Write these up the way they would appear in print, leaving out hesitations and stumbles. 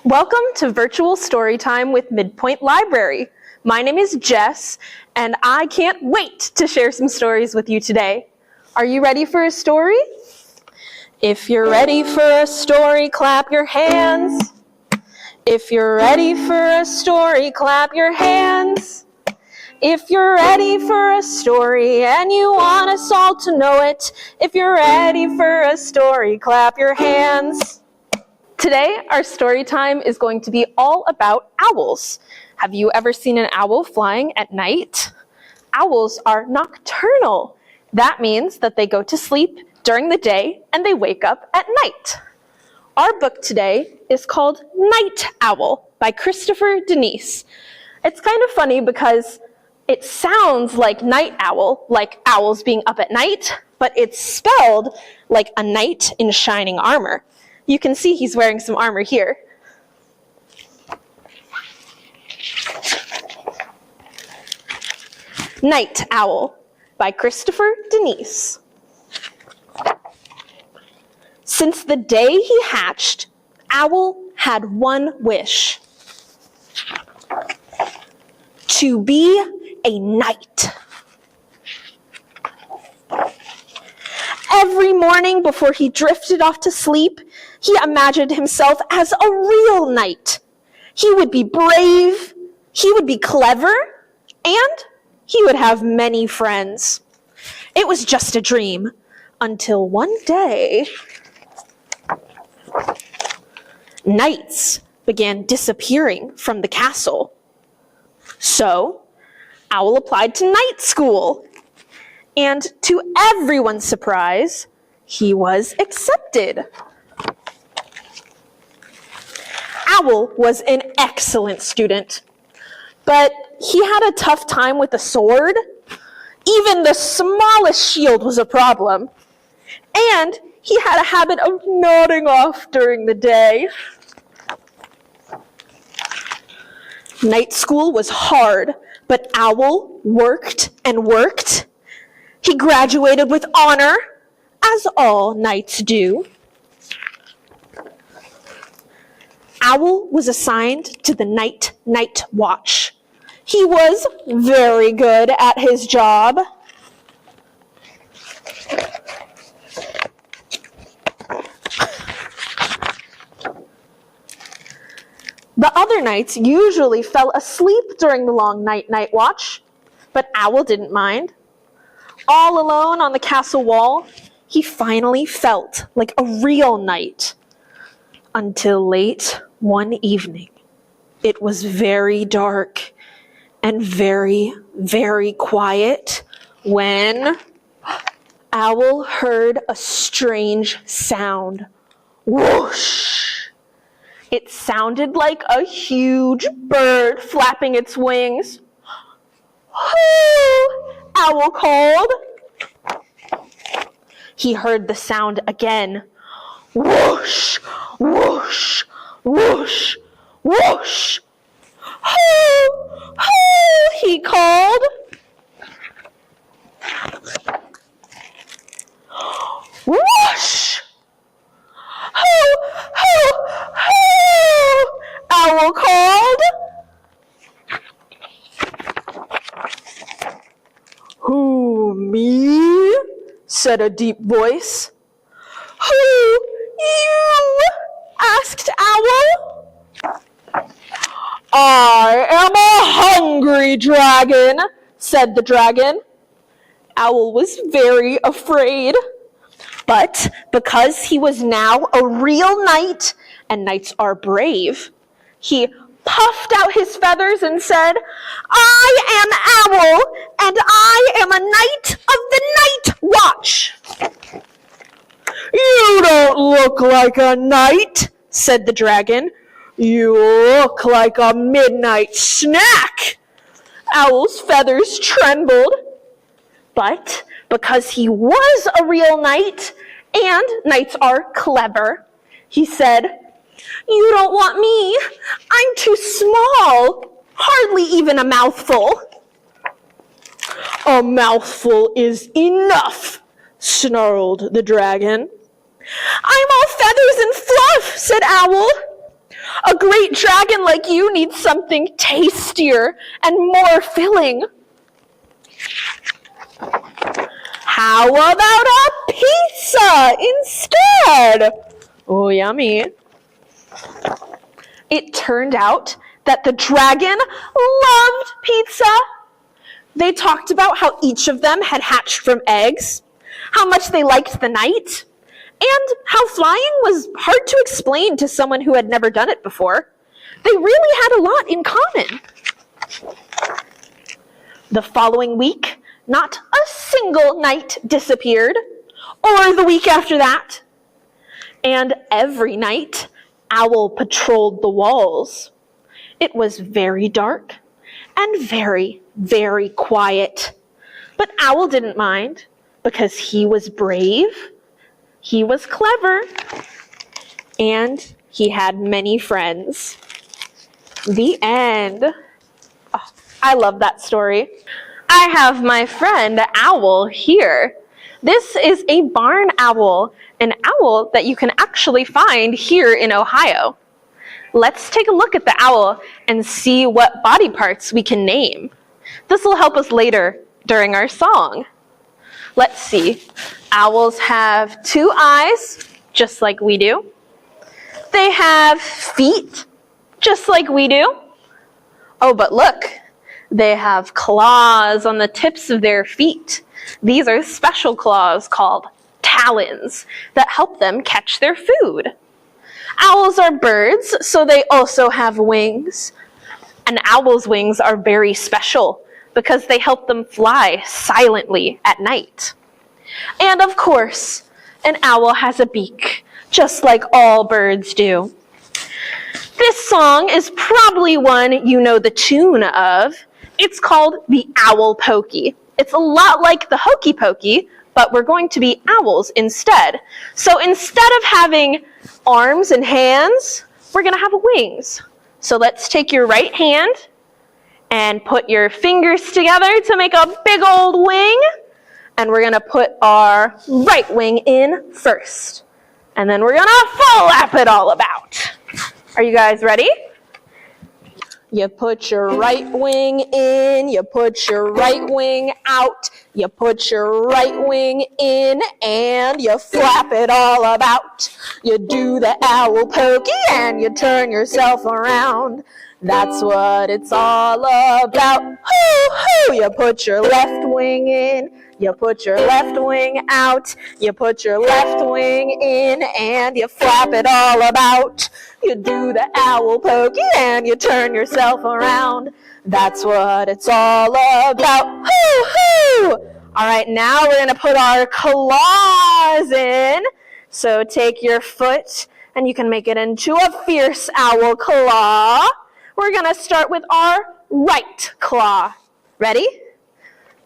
Welcome to Virtual Storytime with MidPointe Library. My name is Jess, and I can't wait to share some stories with you today. Are you ready for a story? If you're ready for a story, clap your hands. If you're ready for a story, clap your hands. If you're ready for a story and you want us all to know it, if you're ready for a story, clap your hands. Today, our story time is going to be all about owls. Have you ever seen an owl flying at night? Owls are nocturnal. That means that they go to sleep during the day and they wake up at night. Our book today is called Night Owl by Christopher Denise. It's kind of funny because it sounds like night owl, like owls being up at night, but it's spelled like a knight in shining armor. You can see he's wearing some armor here. Night Owl by Christopher Denise. Since the day he hatched, Owl had one wish: to be a knight. Every morning before he drifted off to sleep, he imagined himself as a real knight. He would be brave, he would be clever, and he would have many friends. It was just a dream, until one day, knights began disappearing from the castle. So, Owl applied to night school. And to everyone's surprise, he was accepted. Owl was an excellent student, but he had a tough time with a sword. Even the smallest shield was a problem. And he had a habit of nodding off during the day. Night school was hard, but Owl worked and worked. He graduated with honor, as all knights do. Owl was assigned to the night watch. He was very good at his job. The other knights usually fell asleep during the long night watch, but Owl didn't mind. All alone on the castle wall, he finally felt like a real knight. Until late one evening, it was very dark and very, very quiet when Owl heard a strange sound. Whoosh! It sounded like a huge bird flapping its wings. Whoo! Owl called. He heard the sound again. Whoosh, whoosh, whoosh, whoosh. Hoo, hoo, he called. Whoosh. Hoo, hoo, hoo, Owl called. Who, me? Said a deep voice. Who, you? Asked Owl. I am a hungry dragon, said the dragon. Owl was very afraid. But because he was now a real knight, and knights are brave, he puffed out his feathers and said, I am Owl, and I am a knight of the night watch. You don't look like a knight, said the dragon. You look like a midnight snack. Owl's feathers trembled. But because he was a real knight, and knights are clever, he said, you don't want me. I'm too small. Hardly even a mouthful. A mouthful is enough, snarled the dragon. I'm all feathers and fluff, said Owl. A great dragon like you needs something tastier and more filling. How about a pizza instead? Oh, yummy. It turned out that the dragon loved pizza. They talked about how each of them had hatched from eggs, how much they liked the night, and how flying was hard to explain to someone who had never done it before. They really had a lot in common. The following week, not a single night disappeared, or the week after that. And every night, Owl patrolled the walls. It was very dark and very, very quiet. But Owl didn't mind because he was brave, he was clever, and he had many friends. The end. Oh, I love that story. I have my friend Owl here. This is a barn owl, an owl that you can actually find here in Ohio. Let's take a look at the owl and see what body parts we can name. This will help us later during our song. Let's see. Owls have 2 eyes, just like we do. They have feet, just like we do. Oh, but look, they have claws on the tips of their feet. These are special claws called talons that help them catch their food. Owls are birds, so they also have wings. An owl's wings are very special because they help them fly silently at night. And of course, an owl has a beak, just like all birds do. This song is probably one you know the tune of. It's called the Owl Pokey. It's a lot like the Hokey Pokey, but we're going to be owls instead. So instead of having arms and hands, we're going to have wings. So let's take your right hand and put your fingers together to make a big old wing. And we're going to put our right wing in first. And then we're going to flap it all about. Are you guys ready? You put your right wing in, you put your right wing out, you put your right wing in, and you flap it all about. You do the owl pokey and you turn yourself around. That's what it's all about. Hoo-hoo! You put your left wing in, you put your left wing out, you put your left wing in, and you flap it all about. You do the owl pokey and you turn yourself around. That's what it's all about. Hoo-hoo! All right, now we're going to put our claws in. So take your foot and you can make it into a fierce owl claw. We're going to start with our right claw. Ready?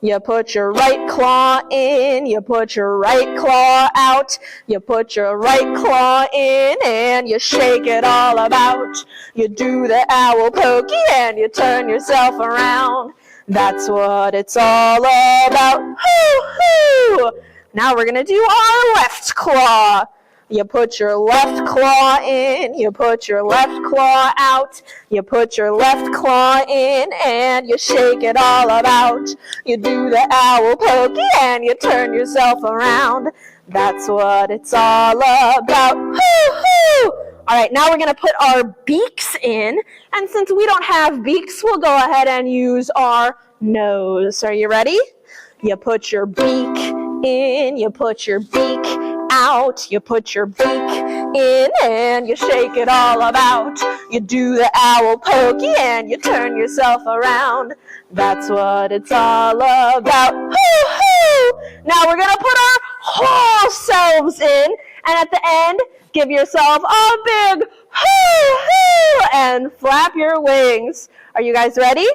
You put your right claw in, you put your right claw out, you put your right claw in, and you shake it all about. You do the owl pokey and you turn yourself around. That's what it's all about. Hoo-hoo! Now we're going to do our left claw. You put your left claw in, you put your left claw out, you put your left claw in, and you shake it all about. You do the owl pokey and you turn yourself around. That's what it's all about. Hoo-hoo! All right, now we're going to put our beaks in, and since we don't have beaks, we'll go ahead and use our nose. Are you ready? You put your beak in, you put your beak out, you put your beak in, and you shake it all about. You do the owl pokey and you turn yourself around. That's what it's all about. Hoo-hoo! Now we're going to put our whole selves in, and at the end, give yourself a big hoo-hoo and flap your wings. Are you guys ready?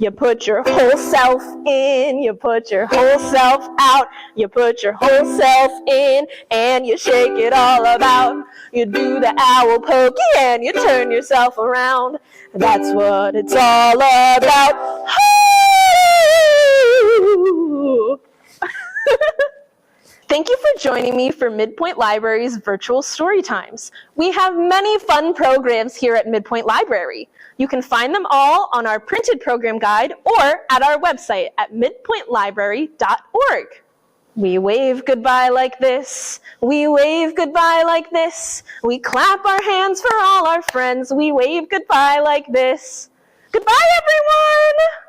You put your whole self in, you put your whole self out, you put your whole self in, and you shake it all about. You do the owl pokey and you turn yourself around. That's what it's all about. Hoo! Thank you for joining me for MidPointe Library's virtual story times. We have many fun programs here at MidPointe Library. You can find them all on our printed program guide or at our website at midpointelibrary.org. We wave goodbye like this. We wave goodbye like this. We clap our hands for all our friends. We wave goodbye like this. Goodbye, everyone!